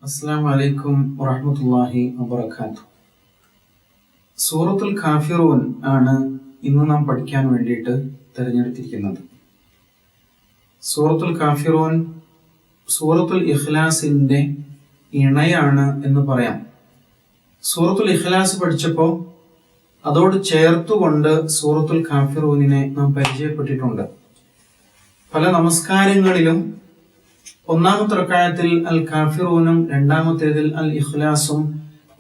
അസ്സലാമു അലൈക്കും വറഹ്മത്തുള്ളാഹി വബറകാതുഹു. സൂറത്തുൽ കാഫിറൂൻ ആണ് ഇന്ന് നാം പഠിക്കാൻ വേണ്ടിയിട്ട് തിരഞ്ഞെടുത്തിരിക്കുന്നത്. സൂറത്തുൽ കാഫിറൂൻ സൂറത്തുൽ ഇഖ്ലാസിന്റെ ഇണയാണ് എന്ന് പറയാം. സൂറത്തുൽ ഇഖ്ലാസ് പഠിച്ചപ്പോൾ അതോട് ചേർത്തുകൊണ്ട് സൂറത്തുൽ കാഫിറൂനിനെ നാം പരിചയപ്പെട്ടിട്ടുണ്ട്. പല നമസ്കാരങ്ങളിലും ഒന്നാമത്തെ റക്അത്തിൽ അൽ കാഫിറൂനും രണ്ടാമത്തേതിൽ അൽ ഇഖ്ലാസും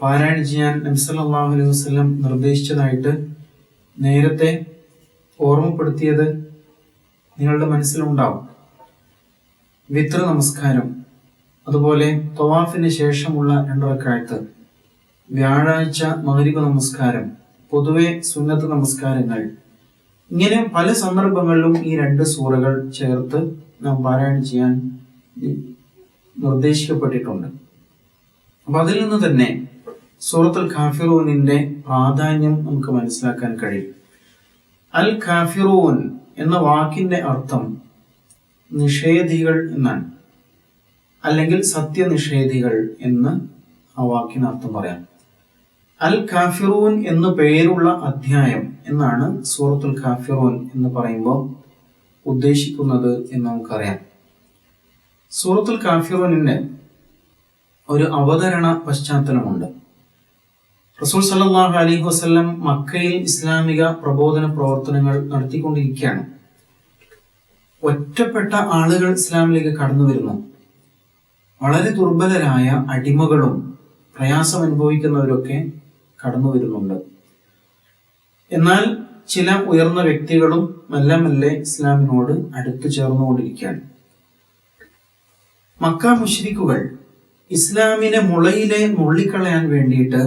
പാരായണം ചെയ്യാൻ നബി സല്ലല്ലാഹു അലൈഹി വസല്ലം നിർദ്ദേശിച്ചതായിട്ട് നേരത്തെ ഓർമ്മപ്പെടുത്തിയത് നിങ്ങളുടെ മനസ്സിലുണ്ടാവും. വിത്ർ നമസ്കാരം, അതുപോലെ തവാഫിന് ശേഷമുള്ള 2 റക്അത്ത്, വ്യാഴാഴ്ച മഗ്രിബ് നമസ്കാരം, പൊതുവെ സുന്നത്ത് നമസ്കാരങ്ങൾ, ഇങ്ങനെ പല സന്ദർഭങ്ങളിലും ഈ 2 സൂറകൾ ചേർത്ത് നാം പാരായണം ചെയ്യാൻ നിർദ്ദേശിക്കപ്പെട്ടിട്ടുണ്ട്. അപ്പൊ അതിൽ നിന്ന് തന്നെ സൂറത്തുൽ കാഫിറൂനിന്റെ പ്രാധാന്യം നമുക്ക് മനസ്സിലാക്കാൻ കഴിയും. അൽ കാഫിറൂൻ എന്ന വാക്കിന്റെ അർത്ഥം നിഷേധികൾ എന്നാണ്, അല്ലെങ്കിൽ സത്യനിഷേധികൾ എന്ന് ആ വാക്കിന് അർത്ഥം പറയാം. അൽ കാഫിറൂൻ എന്നു പേരുള്ള അധ്യായം എന്നാണ് സൂറത്തുൽ കാഫിറൂൻ എന്ന് പറയുമ്പോൾ ഉദ്ദേശിക്കുന്നത് എന്ന് നമുക്കറിയാം. സൂറത്തുൽ കാഫിറൂനിന് ഒരു അവതരണ പശ്ചാത്തലമുണ്ട്. റസൂൽ സല്ലല്ലാഹു അലൈഹി വസല്ലം മക്കയിൽ ഇസ്ലാമിക പ്രബോധന പ്രവർത്തനങ്ങൾ നടത്തിക്കൊണ്ടിരിക്കുകയാണ്. ഒറ്റപ്പെട്ട ആളുകൾ ഇസ്ലാമിലേക്ക് കടന്നു വരുന്നു. വളരെ ദുർബലരായ അടിമകളും പ്രയാസം അനുഭവിക്കുന്നവരൊക്കെ കടന്നു വരുന്നുണ്ട്. എന്നാൽ ചില ഉയർന്ന വ്യക്തികളും മെല്ലെ മെല്ലെ ഇസ്ലാമിനോട് അടുത്തു ചേർന്നുകൊണ്ടിരിക്കുകയാണ്. മക്ക മുശ്രിക്കുകൾ ഇസ്ലാമിനെ മുളയിലെ നുള്ളിക്കളയാൻ വേണ്ടിയിട്ട്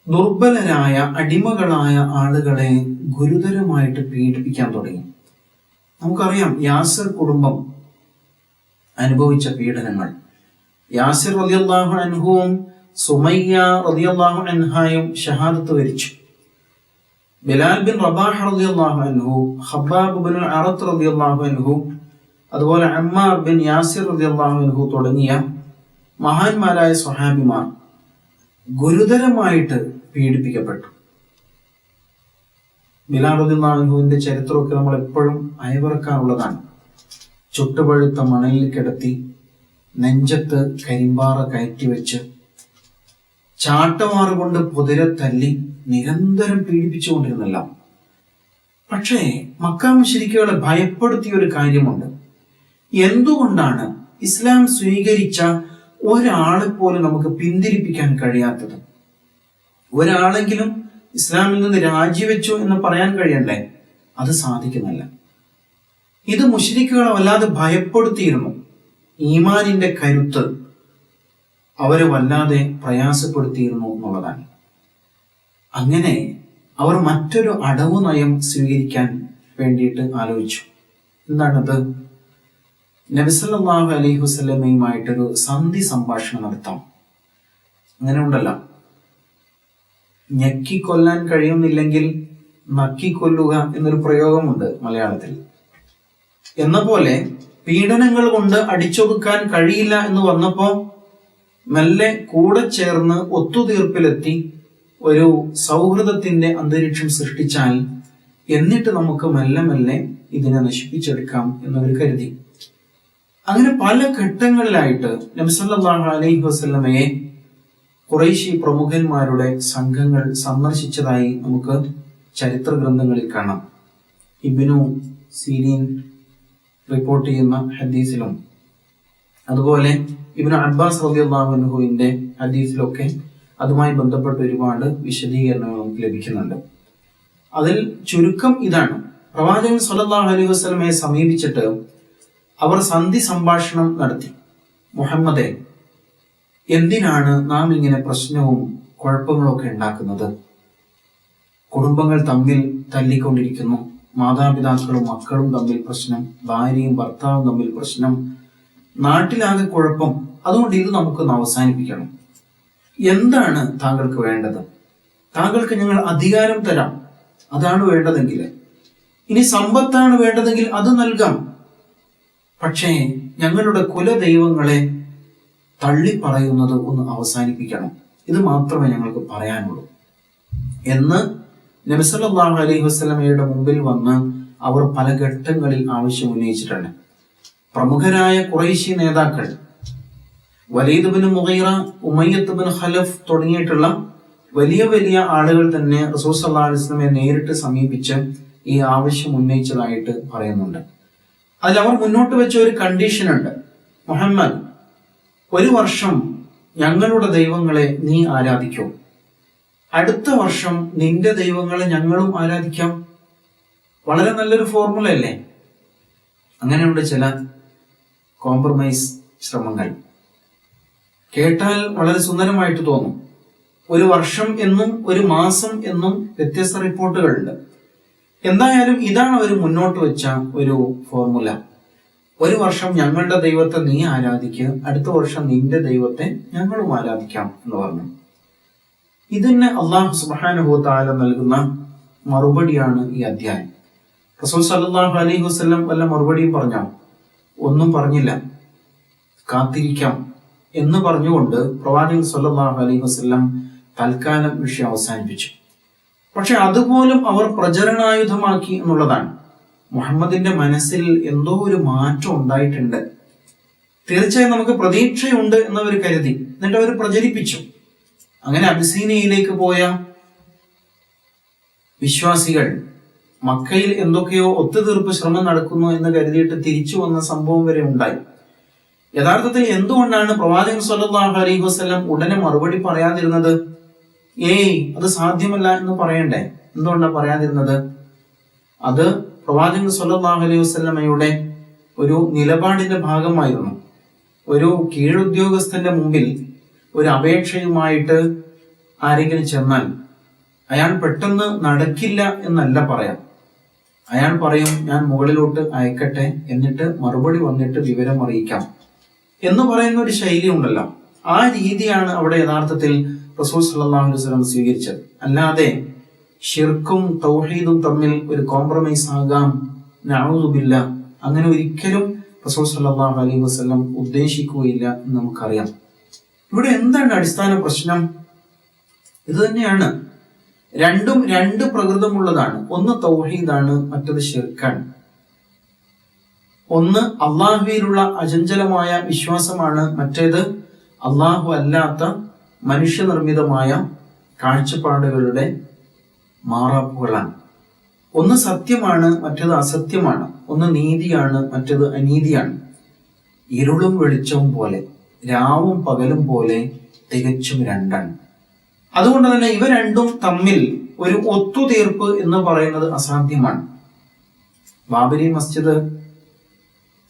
ദുർബലരായ അടിമകളായ ആളുകളെ ഗുരുതരമായിട്ട് പീഡിപ്പിക്കാൻ തുടങ്ങി. നമുക്കറിയാം യാസിർ കുടുംബം അനുഭവിച്ച പീഡനങ്ങൾ. യാസിർ റളിയല്ലാഹു അൻഹുവും സുമയ്യ റളിയല്ലാഹു അൻഹായും ഷഹാദത്ത് വരിച്ചു. ബിലാൽ ബിൻ റബാഹ് റളിയല്ലാഹു അൻഹു, ഖബ്ബാബ് ബിൻ അറത്ത് റളിയല്ലാഹു അൻഹു, അതുപോലെ അമ്മാർ ബിൻ യാസിർ റളിയല്ലാഹു അൻഹു തുടങ്ങിയ മഹാന്മാരായ സ്വഹാബിമാർ ഗുരുതരമായിട്ട് പീഡിപ്പിക്കപ്പെട്ടു. ബിലാൽ റളിയല്ലാഹു അൻഹുവിന്റെ ചരിത്രമൊക്കെ നമ്മൾ എപ്പോഴും അയവിറക്കാനുള്ളതാണ്. ചുട്ടുപഴുത്ത മണലിൽ കിടത്തി, നെഞ്ചത്ത് കരിമ്പാറ കയറ്റി വെച്ച്, ചാട്ടവാറ് കൊണ്ട് പൊതിരെ തല്ലി നിരന്തരം പീഡിപ്പിച്ചുകൊണ്ടിരുന്നല്ല. പക്ഷേ മക്ക മുശ്രിക്കുകളെ ഭയപ്പെടുത്തിയ ഒരു കാര്യമുണ്ട്. എന്തുകൊണ്ടാണ് ഇസ്ലാം സ്വീകരിച്ച ഒരാളെ പോലും നമുക്ക് പിന്തിരിപ്പിക്കാൻ കഴിയാത്തത്? ഒരാളെങ്കിലും ഇസ്ലാമിൽ നിന്ന് രാജിവെച്ചു എന്ന് പറയാൻ കഴിയണ്ടേ? അത് സാധിക്കുന്നില്ല. ഇത് മുശ്രിക്കുകളെ വല്ലാതെ ഭയപ്പെടുത്തിയിരുന്നു. ഈമാനിന്റെ കരുത്ത് അവരെ വല്ലാതെ പ്രയാസപ്പെടുത്തിയിരുന്നു എന്നുള്ളതാണ്. അങ്ങനെ അവർ മറ്റൊരു അടവ് നയം സ്വീകരിക്കാൻ വേണ്ടിയിട്ട് ആലോചിച്ചു. എന്താണത്? നബി സല്ലല്ലാഹു അലൈഹി വസല്ലമയുമായിട്ടൊരു സന്ധി സംഭാഷണം നടത്താം. അങ്ങനെ ഉണ്ടല്ലോ, ഞെക്കിക്കൊല്ലാൻ കഴിയുന്നില്ലെങ്കിൽ നക്കിക്കൊല്ലുക എന്നൊരു പ്രയോഗമുണ്ട് മലയാളത്തിൽ. എന്ന പോലെ പീഡനങ്ങൾ കൊണ്ട് അടിച്ചൊതുക്കാൻ കഴിയില്ല എന്ന് വന്നപ്പോ മെല്ലെ കൂടെ ചേർന്ന് ഒത്തുതീർപ്പിലെത്തി ഒരു സൗഹൃദത്തിന്റെ അന്തരീക്ഷം സൃഷ്ടിച്ചാൽ എന്നിട്ട് നമുക്ക് മെല്ലെ മെല്ലെ ഇതിനെ നശിപ്പിച്ചെടുക്കാം എന്നവർ കരുതി. അങ്ങനെ പല ഘട്ടങ്ങളിലായിട്ട് നബി സല്ലല്ലാഹു അലൈഹി വസല്ലമയെ ഖുറൈശി പ്രമുഖന്മാരുടെ സംഘങ്ങൾ സന്ദർശിച്ചതായി നമുക്ക് ചരിത്ര ഗ്രന്ഥങ്ങളിൽ കാണാം. ഇബ്നു സീരീൻ റിപ്പോർട്ട് ചെയ്യുന്ന ഹദീസിലും, അതുപോലെ ഇബ്നു അബ്ബാസ് റളിയല്ലാഹു അൻഹുവിന്റെ ഹദീസിലൊക്കെ അതുമായി ബന്ധപ്പെട്ട ഒരുപാട് വിശദീകരണങ്ങൾ നമുക്ക് ലഭിക്കുന്നുണ്ട്. അതിൽ ചുരുക്കം ഇതാണ്: പ്രവാചകൻ സല്ലല്ലാഹു അലൈഹി വസല്ലമയെ സമീപിച്ചിട്ട് അവർ സന്ധി സംഭാഷണം നടത്തി. മുഹമ്മദേ, എന്തിനാണ് നാം ഇങ്ങനെ പ്രശ്നവും കുഴപ്പങ്ങളൊക്കെ ഉണ്ടാക്കുന്നത്? കുടുംബങ്ങൾ തമ്മിൽ തല്ലിക്കൊണ്ടിരിക്കുന്നു, മാതാപിതാക്കളും മക്കളും തമ്മിൽ പ്രശ്നം, ഭാര്യയും ഭർത്താവും തമ്മിൽ പ്രശ്നം, നാട്ടിലാകെ കുഴപ്പം. അതുകൊണ്ട് ഇത് നമുക്കൊന്ന് അവസാനിപ്പിക്കണം. എന്താണ് താങ്കൾക്ക് വേണ്ടത്? താങ്കൾക്ക് ഞങ്ങൾ അധികാരം തരാം, അതാണ് വേണ്ടതെങ്കിൽ. ഇനി സമ്പത്താണ് വേണ്ടതെങ്കിൽ അത് നൽകാം. പക്ഷേ ഞങ്ങളുടെ കുലദൈവങ്ങളെ തള്ളിപ്പറയുന്നത് ഒന്ന് അവസാനിപ്പിക്കണം. ഇത് മാത്രമേ ഞങ്ങൾക്ക് പറയാനുള്ളൂ എന്ന് നബി സല്ലല്ലാഹു അലൈഹി വസല്ലമയുടെ മുമ്പിൽ വന്ന് അവർ പല ഘട്ടങ്ങളിൽ ആവശ്യം ഉന്നയിച്ചിട്ടുണ്ട്. പ്രമുഖരായ ഖുറൈശി നേതാക്കൾ Walid bin Mughira, Umayyah bin Khalaf തുടങ്ങിയിട്ടുള്ള വലിയ വലിയ ആളുകൾ തന്നെ റസൂൽ സല്ലല്ലാഹു അലൈഹി വസല്ലമയെ നേരിട്ട് സമീപിച്ച് ഈ ആവശ്യം ഉന്നയിച്ചതായിട്ട് പറയുന്നുണ്ട്. അതിൽ അവർ മുന്നോട്ട് വെച്ച ഒരു കണ്ടീഷൻ ഉണ്ട്. മുഹമ്മദ്, 1 വർഷം ഞങ്ങളുടെ ദൈവങ്ങളെ നീ ആരാധിക്കൂ, അടുത്ത വർഷം നിന്റെ ദൈവങ്ങളെ ഞങ്ങളും ആരാധിക്കാം. വളരെ നല്ലൊരു ഫോർമുല അല്ലേ? അങ്ങനെയുണ്ട് ചില കോംപ്രമൈസ് ശ്രമങ്ങൾ. കേട്ടാൽ വളരെ സുന്ദരമായിട്ട് തോന്നും. 1 വർഷം എന്നും 1 മാസം എന്നും വ്യത്യസ്ത റിപ്പോർട്ടുകളുണ്ട്. എന്തായാലും ഇതാണ് അവർ മുന്നോട്ട് വെച്ച ഒരു ഫോർമുല. 1 വർഷം ഞങ്ങളുടെ ദൈവത്തെ നീ ആരാധിക്കുക, അടുത്ത വർഷം നിന്റെ ദൈവത്തെ ഞങ്ങളും ആരാധിക്കാം എന്ന് പറഞ്ഞു. ഇതിന് അള്ളാഹു സുബ്ഹാനഹു വ തആല നൽകുന്ന മറുപടിയാണ് ഈ അധ്യായം. റസൂൽ സല്ലല്ലാഹു അലൈഹി വസല്ലം വല്ല മറുപടിയും പറഞ്ഞോ? ഒന്നും പറഞ്ഞില്ല. കാത്തിരിക്കാം എന്ന് പറഞ്ഞുകൊണ്ട് പ്രവാചകൻ സല്ലല്ലാഹു അലൈഹി വസല്ലം തൽക്കാലം വിഷയം അവസാനിപ്പിച്ചു. പക്ഷെ അതുപോലും അവർ പ്രചരണായുധമാക്കി എന്നുള്ളതാണ്. മുഹമ്മദിന്റെ മനസ്സിൽ എന്തോ ഒരു മാറ്റം ഉണ്ടായിട്ടുണ്ട്, തീർച്ചയായും നമുക്ക് പ്രതീക്ഷയുണ്ട് എന്നവർ കരുതി. എന്നിട്ട് അവർ പ്രചരിപ്പിച്ചു. അങ്ങനെ അബിസീനിയയിലേക്ക് പോയ വിശ്വാസികൾ മക്കയിൽ എന്തൊക്കെയോ ഒത്തുതീർപ്പ് ശ്രമം നടക്കുന്നു എന്ന് കരുതിയിട്ട് തിരിച്ചു വന്ന സംഭവം വരെ ഉണ്ടായി. യഥാർത്ഥത്തിൽ എന്തുകൊണ്ടാണ് പ്രവാചകൻ സല്ലല്ലാഹു അലൈഹി വസല്ലം ഉടനെ മറുപടി പറയാതിരുന്നത്? അത് സാധ്യമല്ല എന്ന് പറയണ്ടേ? എന്തുകൊണ്ടാണ് പറയാതിരുന്നത്? അത് പ്രവാചകൻ സല്ലല്ലാഹു അലൈഹി വസല്ലമയുടെ ഒരു നിലപാടിന്റെ ഭാഗമായിരുന്നു. ഒരു കീഴുദ്യോഗസ്ഥന്റെ മുമ്പിൽ ഒരു അപേക്ഷയുമായിട്ട് ആരെങ്കിലും ചെന്നാൽ അയാൾ പെട്ടെന്ന് നടക്കില്ല എന്നല്ല പറയാം. അയാൾ പറയും, ഞാൻ മുകളിലോട്ട് അയക്കട്ടെ, എന്നിട്ട് മറുപടി വന്നിട്ട് വിവരം അറിയിക്കാം എന്ന് പറയുന്ന ഒരു ശൈലി ഉണ്ടല്ലോ. ആ രീതിയാണ് അവിടെ യഥാർത്ഥത്തിൽ റസൂൽ സല്ലല്ലാഹു അലൈഹി വസല്ലം സ്വീകരിച്ചത്. അല്ലാതെ ശിർക്കും തൗഹീദും തമ്മിൽ ഒരു കോംപ്രമൈസ് ആകാം, നഊദു ബില്ലാഹ്, അങ്ങനെ ഒരിക്കലും റസൂൽ സല്ലല്ലാഹു അലൈഹി വസല്ലം ഉദ്ദേശിക്കുകയില്ല എന്ന് നമുക്കറിയാം. ഇവിടെ എന്താണ് അടിസ്ഥാന പ്രശ്നം? ഇത് തന്നെയാണ്. രണ്ടും 2 പ്രകൃതമുള്ളതാണ്. ഒന്ന് തൗഹീദാണ്, മറ്റത് ശിർക്കാണ്. ഒന്ന് അള്ളാഹുവിലുള്ള അചഞ്ചലമായ വിശ്വാസമാണ്, മറ്റേത് അള്ളാഹു അല്ലാത്ത മനുഷ്യനിർമ്മിതമായ കാഴ്ചപ്പാടുകളുടെ മാറാപ്പുകളാണ്. ഒന്ന് സത്യമാണ്, മറ്റേത് അസത്യമാണ്. ഒന്ന് നീതിയാണ്, മറ്റേത് അനീതിയാണ്. ഇരുളും വെളിച്ചവും പോലെ, രാവും പകലും പോലെ തികച്ചും 2ആണ്. അതുകൊണ്ട് തന്നെ ഇവ രണ്ടും തമ്മിൽ ഒരു ഒത്തുതീർപ്പ് എന്ന് പറയുന്നത് അസാധ്യമാണ്. ബാബരി മസ്ജിദ്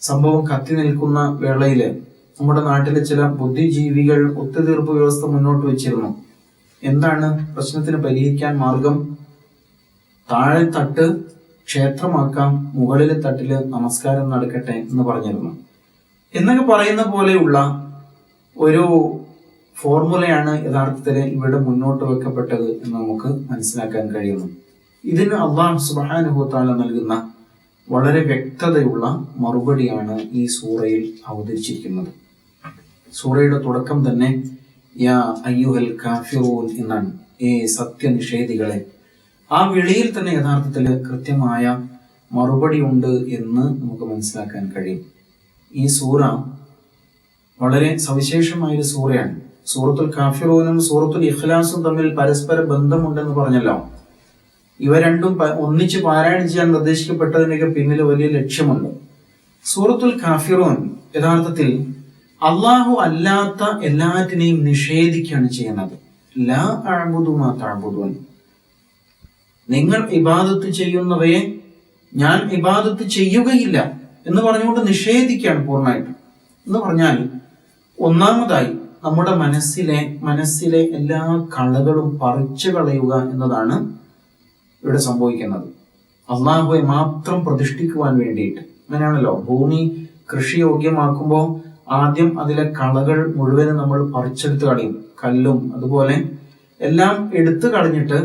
സംഭവം കത്തി നിൽക്കുന്ന വേളയില് നമ്മുടെ നാട്ടിലെ ചില ബുദ്ധിജീവികൾ ഒത്തുതീർപ്പ് വ്യവസ്ഥ മുന്നോട്ട് വെച്ചിരുന്നു. എന്താണ് പ്രശ്നത്തിന് പരിഹരിക്കാൻ മാർഗം? താഴെ തട്ട് ക്ഷേത്രമാക്കാം, മുകളിലെ തട്ടില് നമസ്കാരം നടക്കട്ടെ എന്ന് പറഞ്ഞിരുന്നു. എന്നൊക്കെ പറയുന്ന പോലെയുള്ള ഒരു ഫോർമുലയാണ് യഥാർത്ഥത്തിൽ ഇവിടെ മുന്നോട്ട് വെക്കപ്പെട്ടത് എന്ന് നമുക്ക് മനസ്സിലാക്കാൻ കഴിയുന്നു. ഇതിന് അല്ലാഹു സുബ്ഹാനഹു വ തആല നൽകുന്ന വളരെ വ്യക്തതയുള്ള മറുപടിയാണ് ഈ സൂറയിൽ അവതരിച്ചിരിക്കുന്നത്. സൂറയുടെ തുടക്കം തന്നെ യാ അയ്യുഹൽ കാഫിറൂൻ എന്നാണ്. സത്യനിഷേധികളെ. ആ വിളിയിൽ തന്നെ യഥാർത്ഥത്തിൽ കൃത്യമായ മറുപടി ഉണ്ട് എന്ന് നമുക്ക് മനസ്സിലാക്കാൻ കഴിയും. ഈ സൂറ വളരെ സവിശേഷമായൊരു സൂറയാണ്. സൂറത്തുൽ കാഫിറൂനും സൂറത്തുൽ ഇഖ്ലാസും തമ്മിൽ പരസ്പര ബന്ധമുണ്ടെന്ന് പറഞ്ഞല്ലോ. ഇവ രണ്ടും ഒന്നിച്ച് പാരായണം ചെയ്യാൻ നിർദ്ദേശിക്കപ്പെട്ടതിനൊക്കെ പിന്നിൽ വലിയ ലക്ഷ്യമുണ്ട്. സൂറത്തുൽ കാഫിറൂൻ യഥാർത്ഥത്തിൽ അള്ളാഹു അല്ലാത്ത എല്ലാറ്റിനെയും നിഷേധിക്കുകയാണ് ചെയ്യുന്നത്. ലാ അഅ്ബുദു മാ തഅ്ബുദൂൻ, നിങ്ങൾ ഇബാദത്ത് ചെയ്യുന്നവയെ ഞാൻ ഇബാദത്ത് ചെയ്യുകയില്ല എന്ന് പറഞ്ഞുകൊണ്ട് നിഷേധിക്കുകയാണ് പൂർണ്ണമായിട്ടും. എന്ന് പറഞ്ഞാൽ ഒന്നാമതായി നമ്മുടെ മനസ്സിലെ എല്ലാ കളകളും പറിച്ചു കളയുക എന്നതാണ് ഇവിടെ സംഭവിക്കുന്നത്. അള്ളാഹുവെ മാത്രം പ്രതിഷ്ഠിക്കുവാൻ വേണ്ടിയിട്ട്. അങ്ങനെയാണല്ലോ, ഭൂമി കൃഷിയോഗ്യമാക്കുമ്പോൾ ആദ്യം അതിലെ കളകൾ മുഴുവനും നമ്മൾ പറിച്ചെടുത്ത് കളയും. കല്ലും അതുപോലെ എല്ലാം എടുത്തു കളഞ്ഞിട്ട്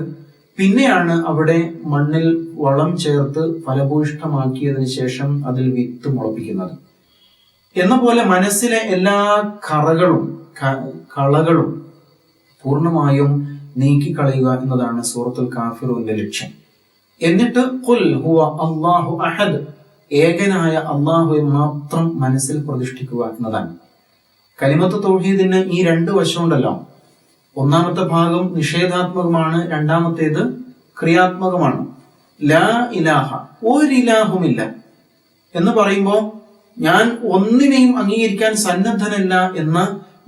പിന്നെയാണ് അവിടെ മണ്ണിൽ വളം ചേർത്ത് ഫലഭൂയിഷ്ഠമാക്കിയതിനു ശേഷം അതിൽ വിത്ത് മുളപ്പിക്കുന്നത്. എന്ന പോലെ മനസ്സിലെ എല്ലാ കളകളും പൂർണ്ണമായും നീക്കിക്കളയുക എന്നതാണ് സൂറത്തുൽ കാഫിറൂന്റെ ലക്ഷ്യം. എന്നിട്ട് ഖുൽ ഹുവ അല്ലാഹു അഹദ്, ഏകനായ അള്ളാഹുവെ മാത്രം മനസ്സിൽ പ്രതിഷ്ഠിക്കുക എന്നതാണ്. കലിമത്ത് തൗഹീദിന് ഈ രണ്ട് വശമുണ്ടല്ലോ. ഒന്നാമത്തെ ഭാഗം നിഷേധാത്മകമാണ്, രണ്ടാമത്തേത് ക്രിയാത്മകമാണ്. ലാ ഇലാഹ, ഒരിലാഹുമില്ല എന്ന് പറയുമ്പോൾ ഞാൻ ഒന്നിനെയും അംഗീകരിക്കാൻ സന്നദ്ധനല്ല എന്ന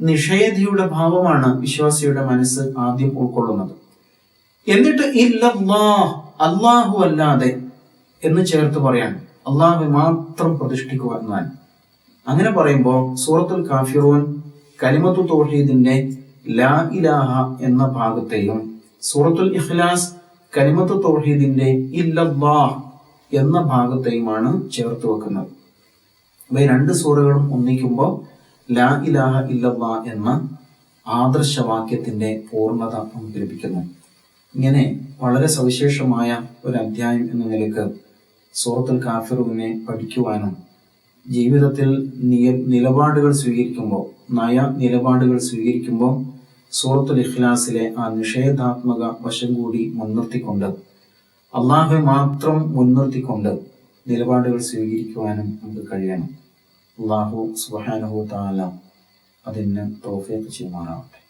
നിഷേധിയുടെ ഭാവമാണ് വിശ്വാസിയുടെ മനസ്സ് ആദ്യം ഉൾക്കൊള്ളുന്നത്. എന്നിട്ട് ഇല്ലല്ലാഹ്, അല്ലാഹു അല്ലാതെ എന്ന് ചേർത്ത് പറയാണ്. അള്ളാഹു മാത്രം പ്രതിഷ്ഠിക്കുക എന്നാണ്. അങ്ങനെ പറയുമ്പോൾ സൂറത്തുൽ കാഫിറൂൻ കലിമത്തു തൗഹീദിന്റെ ലാ ഇലാഹ എന്ന ഭാഗത്തെയും സൂറത്തുൽ ഇഖ്ലാസ് കലിമത്തു തൗഹീദിന്റെ ഇല്ലല്ലാഹ് എന്ന ഭാഗത്തെയുമാണ് ചേർത്ത് വെക്കുന്നത്. ഈ രണ്ട് സൂറകളും ഒന്നിക്കുമ്പോൾ ലാ ഇലാഹ ഇല്ലല്ലാഹ് എന്ന ആദർശവാക്യത്തിന്റെ പൂർണ്ണത നമുക്ക് ലഭിക്കുന്നു. ഇങ്ങനെ വളരെ സവിശേഷമായ ഒരു അധ്യായം എന്ന നിലക്ക് സൂറത്തുൽ കാഫിറൂനെ പഠിക്കുവാനും ജീവിതത്തിൽ നിലപാടുകൾ സ്വീകരിക്കുമ്പോൾ, നിലപാടുകൾ സ്വീകരിക്കുമ്പോൾ സൂറത്തുൽ ഇഖ്ലാസിലെ ആ നിഷേധാത്മക വശം കൂടി മുൻനിർത്തിക്കൊണ്ട്, അള്ളാഹുവെ മാത്രം മുൻനിർത്തിക്കൊണ്ട് നിലപാടുകൾ സ്വീകരിക്കുവാനും നമുക്ക് കഴിയണം. അള്ളാഹു സുബ്ഹാനഹു വ തആല അതിന് തൗഫീഖ് ചെയ്യുമാറാവട്ടെ.